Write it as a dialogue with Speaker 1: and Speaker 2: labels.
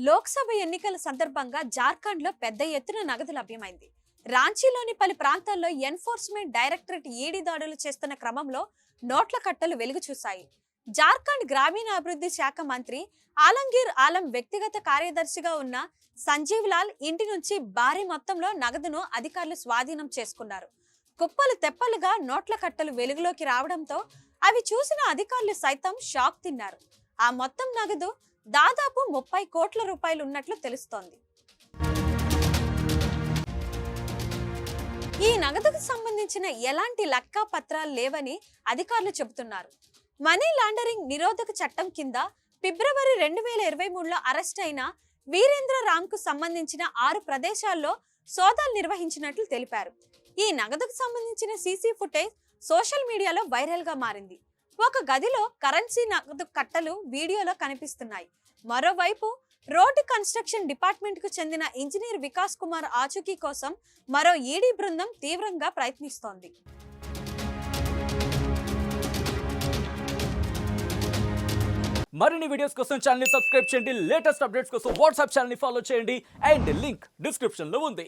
Speaker 1: లోక్సభ ఎన్నికల సందర్భంగా జార్ఖండ్లో పెద్ద ఎత్తున నగదు లభ్యమైంది. రాంచీలోని పలు ప్రాంతాల్లో ఎన్ఫోర్స్మెంట్ డైరెక్టరేట్ ఈడీ దాడులు చేస్తున్న క్రమంలో నోట్ల కట్టలు వెలుగు చూశాయి. జార్ఖండ్ గ్రామీణాభివృద్ధి శాఖ మంత్రి ఆలంగీర్ ఆలం వ్యక్తిగత కార్యదర్శిగా ఉన్న సంజీవ్ లాల్ ఇంటి నుంచి భారీ మొత్తంలో నగదును అధికారులు స్వాధీనం చేసుకున్నారు. కుప్పలు తెప్పలుగా నోట్ల కట్టలు వెలుగులోకి రావడంతో అవి చూసిన అధికారులు సైతం షాక్ తిన్నారు. ఆ మొత్తం నగదు దాదాపు 30 కోట్ల రూపాయలు ఉన్నట్లు తెలుస్తోంది. ఈ నగదుకు సంబంధించిన ఎలాంటి లెక్కా పత్రాలు లేవని అధికారులు చెబుతున్నారు. మనీ లాండరింగ్ నిరోధక చట్టం కింద ఫిబ్రవరి 2023లో అరెస్ట్ అయిన వీరేంద్ర రామ్ కు సంబంధించిన 6 ప్రదేశాల్లో సోదాలు నిర్వహించినట్లు తెలిపారు. ఈ నగదుకు సంబంధించిన సీసీ ఫుటేజ్ సోషల్ మీడియాలో వైరల్ గా మారింది. ఒక గదిలో కరెన్సీ నగదు కట్టలు వీడియోలో కనిపిస్తున్నాయి. మరోవైపు రోడ్డు కన్స్ట్రక్షన్ డిపార్ట్మెంట్ కు చెందిన ఇంజనీర్ వికాస్ కుమార్ ఆచూకీ కోసం మరో ఈడీ బృందం తీవ్రంగా ప్రయత్నిస్తోంది.
Speaker 2: మరిన్ని వీడియోస్ కోసం ఛానల్ ని సబ్స్క్రైబ్ చేయండి. లేటెస్ట్ అప్డేట్స్ కోసం వాట్సాప్ ఛానల్ ని ఫాలో చేయండి. అండ్ లింక్ డిస్క్రిప్షన్ లో ఉంది.